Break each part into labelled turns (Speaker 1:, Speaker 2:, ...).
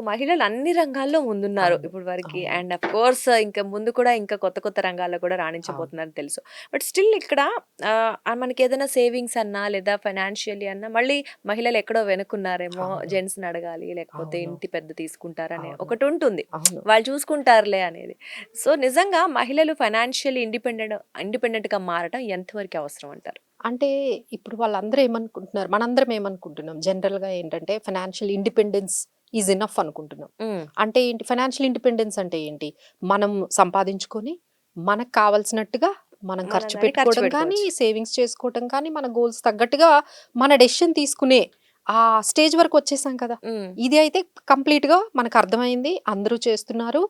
Speaker 1: మహిళలు అన్ని రంగాల్లో ముందున్నారు
Speaker 2: అవును.
Speaker 1: ఇప్పుడు వరకి.
Speaker 2: అవును.
Speaker 1: అండ్ ఆఫ్ కోర్స్ ఇంకా ముందు కూడా ఇంకా కొత్త కొత్త రంగాల్లో కూడా
Speaker 2: అవును.
Speaker 1: రాణించబోతున్నారని తెలుసు. బట్ స్టిల్ ఇక్కడ మనకేదైనా సేవింగ్స్ అన్నా లేదా ఫైనాన్షియల్లీ అన్నా మళ్ళీ మహిళలు ఎక్కడో వెనుకున్నారేమో,
Speaker 2: అవును.
Speaker 1: జెంట్స్‌ని అడగాలి లేకపోతే
Speaker 2: అవును.
Speaker 1: ఇంటి పెద్ద తీసుకుంటారనే
Speaker 2: అవును.
Speaker 1: ఒకటుంటుంది.
Speaker 2: అవును.
Speaker 1: వాళ్ళు చూసుకుంటారులే అనేది. సో, నిజంగా మహిళలు ఫైనాన్షియల్లీ ఇండిపెండెంట్‌గా మారటం ఎంతవరకు అవసరం అంటారు?
Speaker 2: అంటే ఇప్పుడు వాళ్ళందరూ ఏమనుకుంటున్నారు, మనందరం ఏమనుకుంటున్నాం జనరల్‌గా ఏంటంటే ఫైనాన్షియల్ ఇండిపెండెన్స్ ఈజ్ ఎనఫ్ అనుకుంటున్నాం.
Speaker 1: హ్మ్.
Speaker 2: అంటే ఏంటి ఫైనాన్షియల్ ఇండిపెండెన్స్ అంటే ఏంటి? మనం సంపాదించుకొని, మనకు కావాల్సినట్టుగా మనం
Speaker 1: మన
Speaker 2: ఖర్చు
Speaker 1: దాన్ని ఖర్చు
Speaker 2: పెట్టుకోవడం కానీ,
Speaker 1: పెట్టుకోవచ్చు.
Speaker 2: సేవింగ్స్ చేసుకోవటం కానీ, మన గోల్స్ తగ్గట్టుగా మన డెసిషన్ తీసుకునే ఆ స్టేజ్ వరకు వచ్చేసాం కదా!
Speaker 1: హ్మ్.
Speaker 2: ఇది అయితే కంప్లీట్‌గా మనకర్థమైంది. అందరూ చేస్తున్నారు.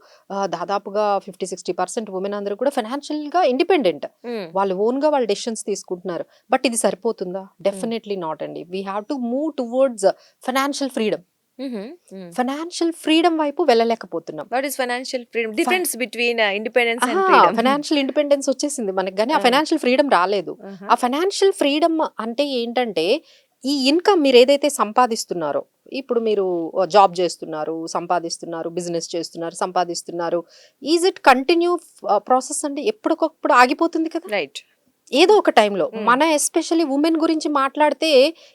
Speaker 2: దాదాపుగా 50, 60% వుమెన్ అందరూ కూడా ఫైనాన్షియల్‌గా ఇండిపెండెంట్.
Speaker 1: హ్మ్.
Speaker 2: వాళ్ళు ఓన్‌గా వాళ్ళు డెసిషన్స్ తీసుకుంటున్నారు. బట్ ఇది సరిపోతుందా?
Speaker 1: హ్మ్.
Speaker 2: డెఫినైట్‌లీ నాట్ అండి. We have to move towards financial freedom.
Speaker 1: హుహు. హ్మ్.
Speaker 2: ఫైనాన్షియల్ ఫ్రీడమ్ వైపు వెళ్ళలేకపోతున్నాం.
Speaker 1: What is financial freedom?
Speaker 2: ఫై
Speaker 1: difference between independence
Speaker 2: aha!
Speaker 1: And freedom.
Speaker 2: Financial independence వచ్చేసింది మనకు గాని, ఆ
Speaker 1: ఆ!
Speaker 2: ఫైనాన్షియల్ ఫ్రీడమ్ రాలేదు.
Speaker 1: ఆహా!
Speaker 2: ఆ ఫైనాన్షియల్ ఫ్రీడమ్ అంటే ఏంటంటే, ఈ ఇన్‌కమ్ మీరేదైతే సంపాదిస్తున్నారో, ఇప్పుడు మీరు జాబ్ చేస్తున్నారు, సంపాదిస్తున్నారు, బిజినెస్ చేస్తున్నారు, సంపాదిస్తున్నారు. ఈజ్ ఇట్ కంటిన్యూ ప్రాసెస్ అండి? ఎప్పటికప్పుడు ఆగిపోతుంది కదా!
Speaker 1: రైట్.
Speaker 2: ఏదో ఒక టైంలో.
Speaker 1: హ్మ్.
Speaker 2: మన ఎస్పెషల్లీ వుమెన్ గురించి మాట్లాడితే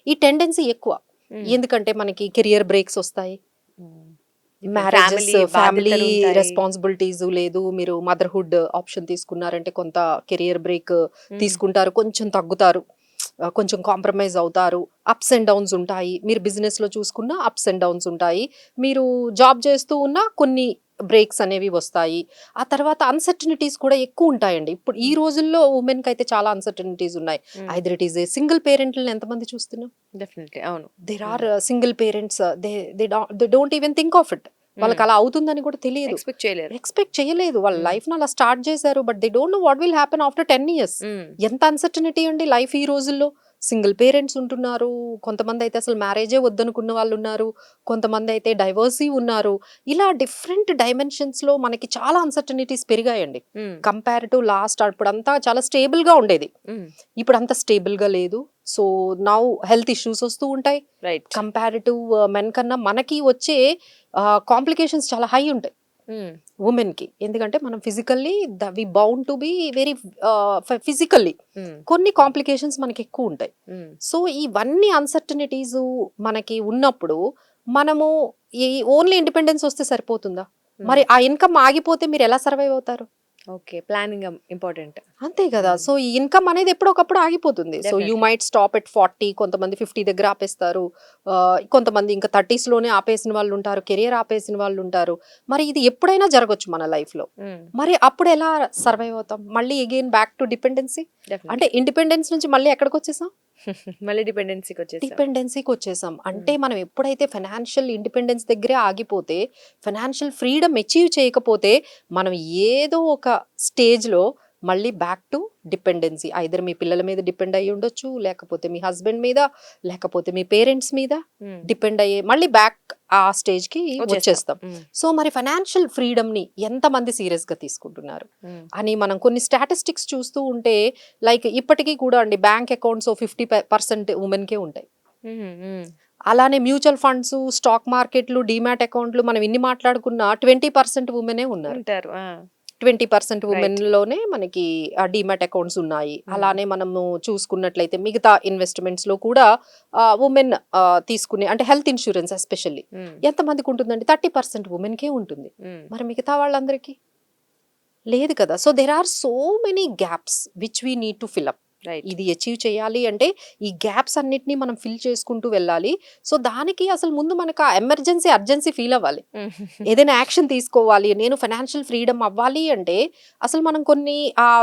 Speaker 2: ఈ టెండెన్సీ ఎక్కువ.
Speaker 1: హ్మ్.
Speaker 2: ఎందుకంటే మనకి కెరియర్ బ్రేక్స్ ఒస్తాయి.
Speaker 1: హ్మ్. ఇప్పుడు
Speaker 2: మ్యారేజెస్,
Speaker 1: ఫ్యామిలీ
Speaker 2: ఫ్యామిలీ
Speaker 1: బాధ్యతలుంటాయి.
Speaker 2: రెస్పాన్సిబిలిటీస్ లేదు. మీరు మదర్‌హుడ్ ఆప్షన్ తీసుకున్నారంటే కొంత కెరియర్ బ్రేక్
Speaker 1: హ్మ్.
Speaker 2: తీసుకుంటారు. కొంచెం తగ్గుతారు. కొంచెం కాంప్రమైజ్ అవుతారు. అప్స్ అండ్ డౌన్స్ ఉంటాయి. మీరు బిజినెస్‌లో చూసుకున్న అప్స్ అండ్ డౌన్స్ ఉంటాయి. మీరు జాబ్ చేస్తూ ఉన్న కొన్ని బ్రేక్స్ అనేవి వస్తాయి. ఆ తర్వాత అన్‌సర్టెనిటీస్ కూడా ఎక్కువుంటాయండి. ఇప్పుడు ఈ
Speaker 1: హ్మ్.
Speaker 2: రోజుల్లో వుమెన్‌కైతే చాలా అన్‌సర్టెనిటీస్ ఉన్నాయి.
Speaker 1: Hmm.
Speaker 2: Either it is a single పేరెంట్‌లని ఎంతమంది చూస్తున్నాం?
Speaker 1: డెఫినెట్‌లీ. అవును.
Speaker 2: There
Speaker 1: hmm.
Speaker 2: Are single parents. They don't even think of it.
Speaker 1: Hmm.
Speaker 2: వాళ్ళకలా అవుతుందని కూడా తెలీదు.
Speaker 1: ఎక్స్‌పెక్ట్ చేయలేరు.
Speaker 2: ఎక్స్‌పెక్ట్ చేయలేదు. వాళ్ళ
Speaker 1: హ్మ్.
Speaker 2: లైఫ్‌ని అలా స్టార్ట్ చేశారు. But they don't know what will happen after 10 years.
Speaker 1: హ్మ్.
Speaker 2: ఎంత అన్‌సర్టెనిటీ అండి లైఫ్ ఈ రోజుల్లో. సింగిల్ పేరెంట్స్ ఉంటున్నారు. కొంతమందయితే అసలు మ్యారేజే వద్దనుకున్న వాళ్ళున్నారు. కొంతమందయితే డైవోర్సీ ఉన్నారు. ఇలా డిఫరెంట్ డైమెన్షన్స్‌లో మనకి చాలా అన్‌సర్టెనిటీస్ పెరిగాయండి.
Speaker 1: హ్మ్.
Speaker 2: కంపేర్ టు లాస్ట్ అప్పుడంతా చాలా స్టేబుల్‌గా ఉండేది.
Speaker 1: హ్మ్.
Speaker 2: ఇప్పుడంత స్టేబుల్‌గా లేదు. సో, నౌ హెల్త్ ఇష్యూస్ వస్తూ ఉంటాయి.
Speaker 1: రైట్.
Speaker 2: కంపారిటివ్ మెన్ కన్నా మనకి వచ్చే కాంప్లికేషన్స్ చాలా హై ఉంటాయి
Speaker 1: హ్మ్.
Speaker 2: వుమెన్‌కి. ఎందుకంటే మనం physically we bound to be very physically
Speaker 1: hmm.
Speaker 2: కొన్ని కాంప్లికేషన్స్ మనకెక్కువుంటాయి.
Speaker 1: హ్మ్.
Speaker 2: సో, ఇవన్నీ అన్‌సర్టెనిటీసు మనకి ఉన్నప్పుడు మనము ఈ ఓన్లీ ఇండిపెండెన్స్ వస్తే సరిపోతుందా?
Speaker 1: హ్మ్.
Speaker 2: మరి ఆ ఇన్‌కమ్ ఆగిపోతే మీరెలా సర్వైవ్ అవుతారు?
Speaker 1: ఓకే. Planning important.
Speaker 2: అంతే గదా!
Speaker 1: హ్మ్.
Speaker 2: సో, ఈ ఇన్‌కమ్ అనేది ఎప్పుడో ఒకప్పుడు ఆగిపోతుంది. So, you
Speaker 1: definitely.
Speaker 2: Might stop at 40 కొంతమంది 50 దగ్గర ఆపేస్తారు. కొంతమంది ఇంకా 30స్‌లోనే ఆపేసిన వాళ్ళుంటారు. కెరియర్ ఆపేసిన వాళ్ళుంటారు. మరి ఇది ఎప్పుడైనా జరగొచ్చు మన లైఫ్‌లో.
Speaker 1: హ్మ్.
Speaker 2: మరి అప్పుడెలా సర్వైవ్ అవుతాం? మళ్ళీ అగైన్ బ్యాక్ టు డిపెండెన్సీ? అంటే
Speaker 1: డెఫినెట్‌లీ.
Speaker 2: ఇండిపెండెన్స్ నుంచి మళ్ళీ ఎక్కడికొచ్చేసాం?
Speaker 1: మళ్ళీ డిపెండెన్సీకొచ్చేసాం.
Speaker 2: డిపెండెన్సీకొచ్చేసాం. అంటే
Speaker 1: హ్మ్.
Speaker 2: మనం ఎప్పుడైతే ఫైనాన్షియల్ ఇండిపెండెన్స్ దగ్గరే ఆగిపోతే, ఫైనాన్షియల్ ఫ్రీడమ్ అచీవ్ చేయకపోతే, మనం ఏదో ఒక స్టేజ్‌లో మళ్ళీ బ్యాక్ టు డిపెండెన్సీ. ఐదర్ మీ పిల్లల మీద డిపెండ్ అయ్యి ఉండొచ్చు, లేకపోతే మీ హస్బెండ్ మీద, లేకపోతే మీ పేరెంట్స్ మీద
Speaker 1: హ్మ్.
Speaker 2: డిపెండ్ అయ్యే మళ్ళీ బ్యాక్ ఆ స్టేజ్‌కి
Speaker 1: వచ్చేస్తాం.
Speaker 2: వచ్చేస్తాం.
Speaker 1: హ్మ్.
Speaker 2: సో, మరి ఫైనాన్షియల్ ఫ్రీడమ్‌ని ఎంతమంది సీరియస్‌గా తీసుకుంటున్నారు?
Speaker 1: హ్మ్.
Speaker 2: అని మనం కొన్ని స్టాటిస్టిక్స్ చూస్తూ ఉంటే లైక్ ఇప్పటికి కూడా అండి బ్యాంక్ అకౌంట్స్ 50% వుమెన్‌కే ఉంటాయి.
Speaker 1: హుహు. హ్మ్.
Speaker 2: అలానే మ్యూచువల్ ఫండ్స్, స్టాక్ మార్కెట్‌లు, డీమ్యాట్ అకౌంట్‌లు మనం ఇన్ని మాట్లాడుకున్నా 20% వుమెనే ఉన్నారు.
Speaker 1: ఉంటారు. ఆ!
Speaker 2: 20%
Speaker 1: రైట్.
Speaker 2: వుమెన్‌లోనే మనకి డీమ్యాట్ అకౌంట్స్ ఉన్నాయి.
Speaker 1: హ్మ్.
Speaker 2: అలానే మనము చూసుకున్నట్లయితే మిగతా ఇన్వెస్ట్‌మెంట్స్‌లో కూడా వుమెన్ తీసుకునే అంటే హెల్త్ ఇన్స్యూరెన్స్ ఎస్పెషల్లీ
Speaker 1: హ్మ్.
Speaker 2: ఎంతమందికి ఉంటుందండి? 30% వుమెన్‌కే ఉంటుంది.
Speaker 1: హ్మ్.
Speaker 2: మరి మిగతా వాళ్ళందరికీ? లేదు కదా! So, there are so many gaps which we need to fill up.
Speaker 1: Right.
Speaker 2: ఇది అచీవ్ చేయాలి అంటే, ఈ గ్యాప్స్ అన్నిటిని మనం ఫిల్ చేసుకుంటూ వెళ్ళాలి. సో, దానికి అసలు ముందు మనకు ఆ అర్జెన్సీ ఫీల్ అవ్వాలి.
Speaker 1: హ్మ్.
Speaker 2: ఏదైనా యాక్షన్ తీసుకోవాలి. నేను ఫైనాన్షియల్ ఫ్రీడమ్ అవ్వాలి అంటే, అసలు మనం కొన్ని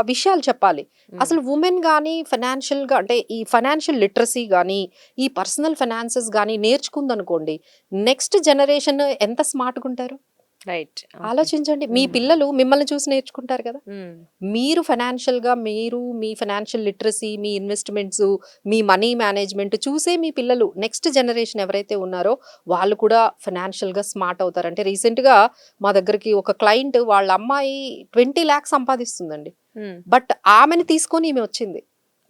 Speaker 2: విషయాలు చెప్పాలి.
Speaker 1: హ్మ్.
Speaker 2: అసలు వుమెన్ గాని ఫైనాన్షియల్‌గా అంటే, ఈ ఫైనాన్షియల్ లిటరసీ గాని, ఈ పర్సనల్ ఫైనాన్సెస్ గాని నేర్చుకుందనుకోండి, నెక్స్ట్ జనరేషన్ ఎంత స్మార్ట్‌గుంటారు?
Speaker 1: రైట్. ఓకే.
Speaker 2: ఆలోచించండి. మీ
Speaker 1: హ్మ్.
Speaker 2: పిల్లలు మిమ్మల్ని చూసి నేర్చుకుంటారు కదా!
Speaker 1: హ్మ్.
Speaker 2: మీరు మీ ఫైనాన్షియల్ లిటరసీ, మీ ఇన్వెస్ట్‌మెంట్స్, మీ మనీ మేనేజ్‌మెంట్ చూసే మీ పిల్లలు నెక్స్ట్ జనరేషన్ ఎవరైతే ఉన్నారో వాళ్ళు కూడా ఫైనాన్షియల్‌గా స్మార్ట్ అవుతారు. అంటే రీసెంట్‌గా మా దగ్గరికి ఒక క్లయింట్ వాళ్ళ అమ్మాయి 20,00,000 సంపాదిస్తుందండి.
Speaker 1: హ్మ్.
Speaker 2: బట్ ఆమెని తీసుకొని ఈమె వచ్చింది.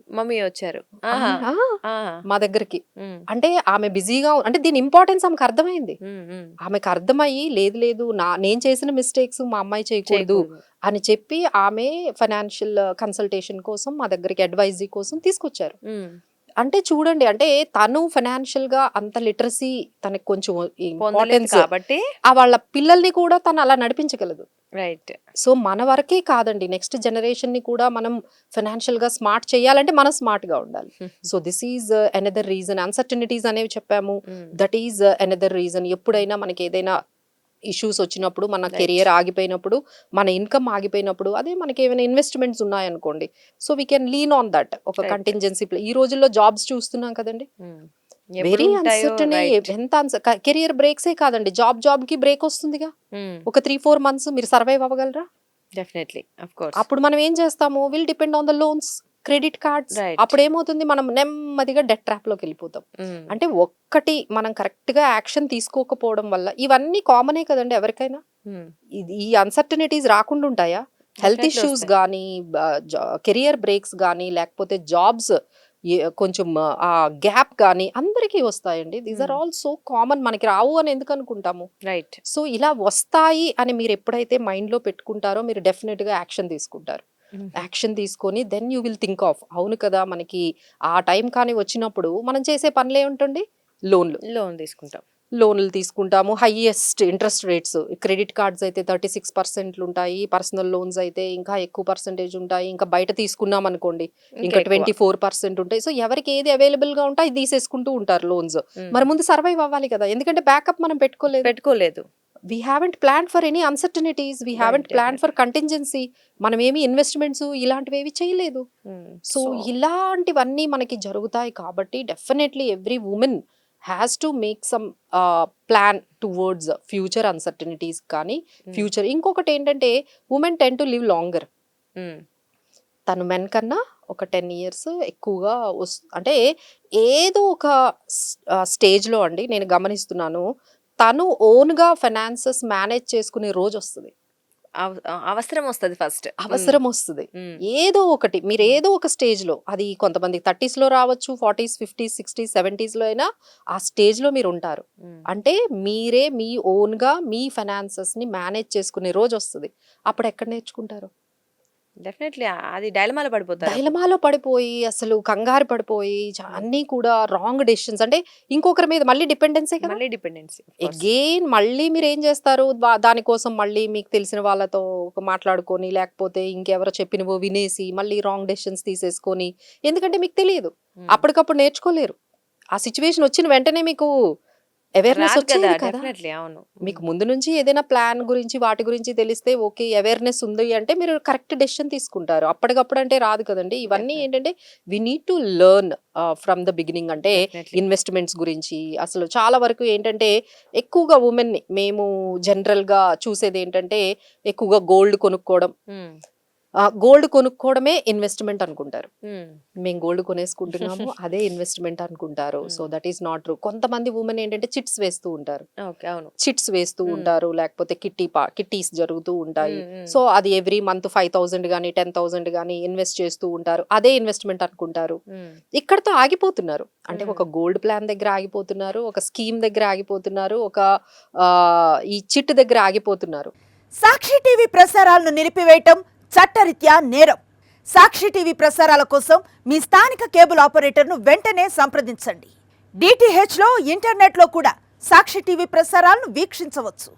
Speaker 1: మమ్మీ వచ్చారు. ఆహా!
Speaker 2: ఆ!
Speaker 1: ఆ!
Speaker 2: మా దగ్గరికి.
Speaker 1: హ్మ్.
Speaker 2: అంటే ఆమె బిజీగా అంటే దీని ఇంపార్టెన్స్ ఆమెకు అర్థమైంది.
Speaker 1: హ్మ్. హ్మ్.
Speaker 2: ఆమెకు అర్థమయ్యి లేదు లేదు నేను చేసిన మిస్టేక్స్ మా అమ్మాయి చేయకూడదు
Speaker 1: చేయకూడదు.
Speaker 2: అని చెప్పి ఆమె ఫైనాన్షియల్ కన్సల్టేషన్ కోసం మా దగ్గరికి అడ్వైజరీ కోసం తీసుకొచ్చారు.
Speaker 1: హ్మ్.
Speaker 2: అంటే చూడండి అంటే తను ఫైనాన్షియల్‌గా అంత లిటరసీ తనకి కొంచెం
Speaker 1: పొందలేదు
Speaker 2: ఇంపార్టెన్స్
Speaker 1: కాబట్టి
Speaker 2: వాళ్ళ పిల్లల్ని కూడా తను అలా నడిపించగలదు.
Speaker 1: రైట్.
Speaker 2: సో, మన వరకే కాదండి. నెక్స్ట్ జనరేషన్‌ని కూడా మనం ఫైనాన్షియల్‌గా స్మార్ట్ చేయాలంటే మనం స్మార్ట్‌గా ఉండాలి. So, this is another reason. Uncertainties అనేవి చెప్పాము.
Speaker 1: Hmm.
Speaker 2: That is another reason. ఎప్పుడైనా మనకేదైనా ఇష్యూస్ వచ్చినప్పుడు, మన
Speaker 1: రైట్.
Speaker 2: కెరియర్ ఆగిపోయినప్పుడు, మన ఇన్‌కమ్ ఆగిపోయినప్పుడు, అదే మనకేమైనా ఇన్వెస్ట్‌మెంట్స్ ఉన్నాయనుకోండి. So, we can lean on that. ఒక
Speaker 1: రైట్.
Speaker 2: కంటింజెన్సీ ఈ రోజుల్లో జాబ్స్ చూస్తున్నాం కదండీ!
Speaker 1: హ్మ్.
Speaker 2: వెరీ
Speaker 1: ఎప్పుడుంటాయో
Speaker 2: అన్‌సర్టెన్
Speaker 1: రైట్.
Speaker 2: ఎంత కెరియర్ బ్రేక్సే కాదండి. జాబ్‌కి బ్రేక్ వస్తుందిగా.
Speaker 1: హ్మ్.
Speaker 2: ఒక 3, 4 మంత్స్ మీరు సర్వైవ్ అవ్వగలరా?
Speaker 1: డెఫినైట్‌లీ. Of course.
Speaker 2: అప్పుడు మనం ఏం చేస్తాము? Will depend on the loans, credit cards.
Speaker 1: Right.
Speaker 2: అప్పుడేమవుతుంది? మనం నెమ్మదిగా డెట్ ట్రాప్‌లోకెళ్ళిపోతాం.
Speaker 1: హ్మ్.
Speaker 2: అంటే ఒక్కటి మనం కరెక్ట్‌గా యాక్షన్ తీసుకోకపోవడం వల్ల ఇవన్నీ కామనే కదండీ ఎవరికైనా.
Speaker 1: హ్మ్.
Speaker 2: ఈ అన్‌సర్టెనిటీస్ రాకుండా ఉంటాయా? హెల్త్
Speaker 1: డెఫినెట్‌లీ
Speaker 2: ఇష్యూస్
Speaker 1: వస్తాయి.
Speaker 2: గానీ, బ జ కెరియర్ బ్రేక్స్ గానీ, లేకపోతే జాబ్స్ కొంచెం గ్యాప్ గానీ అందరికీ వస్తాయండి. దీస్ ఆర్
Speaker 1: హ్మ్.
Speaker 2: All so common. మనకి రావు అని ఎందుకు అనుకుంటాము?
Speaker 1: రైట్.
Speaker 2: సో, ఇలా వస్తాయి అని మీరెప్పుడైతే మైండ్‌లో పెట్టుకుంటారో మీరు డెఫినిట్‌గా యాక్షన్ తీసుకుంటారు.
Speaker 1: హుహు.
Speaker 2: యాక్షన్ తీసుకొని then you will think of అవును కదా! మనకి ఆ టైం కానీ వచ్చినప్పుడు మనం చేసే పనులేంటండి? లోన్‌లు.
Speaker 1: లోన్ తీసుకుంటాం.
Speaker 2: లోన్‌లు తీసుకుంటాము. Highest interest rates. Credit cards అయితే 36% ఉంటాయి. పర్సనల్ లోన్స్ అయితే ఇంకా ఎక్కువ పర్సెంటేజ్ ఉంటాయి. ఇంకా బయట తీసుకున్నామనుకోండి
Speaker 1: ఇంకా
Speaker 2: ఇంకా
Speaker 1: ఎక్కువ.
Speaker 2: 24% ఉంటాయి. సో, ఎవరికి ఏది అవైలబుల్‌గా ఉంటే అది తీసేసుకుంటూ ఉంటారు లోన్స్.
Speaker 1: హ్మ్.
Speaker 2: మరి ముందు సర్వైవ్ అవ్వాలి కదా! ఎందుకంటే బ్యాకప్ మనం పెట్టుకోలేదు.
Speaker 1: పెట్టుకోలేదు.
Speaker 2: We haven't planned for any uncertainties. We
Speaker 1: right.
Speaker 2: Haven't planned for
Speaker 1: definitely.
Speaker 2: Contingency. మనమేమి ఇన్వెస్ట్‌మెంట్స్ ఇలాంటివేవి చేయలేదు.
Speaker 1: హ్మ్.
Speaker 2: సో,
Speaker 1: సో
Speaker 2: ఇలాంటివన్నీ మనకి జరుగుతాయి కాబట్టి definitely every women has to make some plan towards future uncertainties కానీ,
Speaker 1: హ్మ్.
Speaker 2: ఫ్యూచర్ ఇంకొకటేంటంటే women tend to live longer.
Speaker 1: Hmm.
Speaker 2: తను మెన్ కన్నా ఒక 10 ఇయర్స్ ఎక్కువగా అంటే ఏదో ఒక స్టేజ్‌లో అండి నేను గమనిస్తున్నాను. తను ఓన్‌గా ఫైనాన్సెస్ మేనేజ్ చేసుకునే రోజొస్తది.
Speaker 1: అవసరం వస్తది ఫస్ట్. హ్మ్.
Speaker 2: అవసరమొస్తది.
Speaker 1: హ్మ్.
Speaker 2: ఏదో ఒకటి
Speaker 1: హ్మ్.
Speaker 2: మీరేదో ఒక స్టేజ్‌లో అది కొంతమంది 30స్‌లో రావచ్చు, 40స్, 50స్, 60స్, 70స్‌లో అయినా ఆ స్టేజ్‌లో మీరుంటారు.
Speaker 1: హ్మ్.
Speaker 2: అంటే మీరే మీ ఓన్‌గా మీ ఫైనాన్సెస్‌ని మేనేజ్ చేసుకునే రోజొస్తది. అప్పుడెక్కడ నేర్చుకుంటారు?
Speaker 1: డెఫినెట్‌లీ అది డైలమాలో పడిపోతారప్పుడు.
Speaker 2: డైలమాలో పడిపోయి, అసలు కంగారు పడిపోయి,
Speaker 1: హ్మ్.
Speaker 2: అన్నీ కూడా రాంగ్ డెసిషన్స్ అంటే ఇంకొకరి మీద మళ్ళీ డిపెండెన్సే కదా!
Speaker 1: మళ్ళీ డిపెండెన్సీ. Of course.
Speaker 2: ఎగైన్ మళ్ళీ మీరేం చేస్తారు? దానికోసం మళ్ళీ మీకు తెలిసిన వాళ్ళతో మాట్లాడుకొని, లేకపోతే ఇంకెవరో చెప్పినవో వినేసి, మళ్ళీ రాంగ్ డెసిషన్స్ తీసేసుకొని, ఎందుకంటే మీకు తెలియదు.
Speaker 1: హ్మ్.
Speaker 2: అప్పటికప్పుడు నేర్చుకోలేరు. ఆ సిట్యుయేషన్ వచ్చిన వెంటనే మీకు అవేర్‌నెస్
Speaker 1: రాదు కదా!
Speaker 2: వచ్చేది కదా!
Speaker 1: డెఫినెట్‌లీ. అవును.
Speaker 2: మీకు
Speaker 1: హ్మ్.
Speaker 2: ముందు నుంచి ఏదైనా ప్లాన్ గురించి, వాటి గురించి తెలిస్తే ఓకే. అవేర్‌నెస్ ఉంది అంటే మీరు కరెక్ట్ డెసిషన్ తీసుకుంటారు. అప్పటికప్పుడు అంటే రాదు కదండీ! ఇవన్నీ
Speaker 1: డెఫినెట్‌లీ.
Speaker 2: ఏంటంటే we need to learn from the beginning అంటే
Speaker 1: డెఫినెట్‌లీ.
Speaker 2: ఇన్వెస్ట్‌మెంట్స్ గురించి అసలు చాలా వరకు ఏంటంటే ఎక్కువగా వుమెన్‌ని మేము జనరల్‌గా చూసేదేంటంటే ఎక్కువగా గోల్డ్ కొనుక్కోవడం.
Speaker 1: హ్మ్.
Speaker 2: గోల్డ్ కొనుక్కోవడమే ఇన్వెస్ట్‌మెంట్ అనుకుంటారు.
Speaker 1: హ్మ్.
Speaker 2: మేము గోల్డ్ కొనేసుకుంటున్నాము. అదే ఇన్వెస్ట్‌మెంట్ అనుకుంటారు. సో,
Speaker 1: హ్మ్.
Speaker 2: That is not true. కొంతమంది వుమెన్ ఏంటంటే చిట్స్ వేస్తూ ఉంటారు.
Speaker 1: ఓకే. అవును.
Speaker 2: చిట్స్ వేస్తూ
Speaker 1: హ్మ్.
Speaker 2: ఉంటారు. లేకపోతే కిట్టీస్ జరుగుతూ ఉంటాయి.
Speaker 1: హ్మ్. హ్మ్.
Speaker 2: సో, అది ఎవ్రీ మంత్ 5,000 గాని, 10,000 గాని ఇన్వెస్ట్ చేస్తూ ఉంటారు. అదే ఇన్వెస్ట్‌మెంట్ అనుకుంటారు.
Speaker 1: హ్మ్.
Speaker 2: ఇక్కడితో ఆగిపోతున్నారు. అంటే
Speaker 1: హ్మ్.
Speaker 2: ఒక గోల్డ్ ప్లాన్ దగ్గర ఆగిపోతున్నారు. ఒక స్కీమ్ దగ్గర ఆగిపోతున్నారు. ఒక ఈ చిట్ దగ్గర ఆగిపోతున్నారు.
Speaker 3: సాక్షి టీవీ ప్రసారాలను నిలిపివేయటం చట్టరీత్యా నేరం. సాక్షి టీవీ ప్రసారాల కోసం మీ స్థానిక కేబుల్ ఆపరేటర్ను వెంటనే సంప్రదించండి. డిటిహెచ్లో ఇంటర్నెట్లో కూడా సాక్షి టీవీ ప్రసారాలను వీక్షించవచ్చు.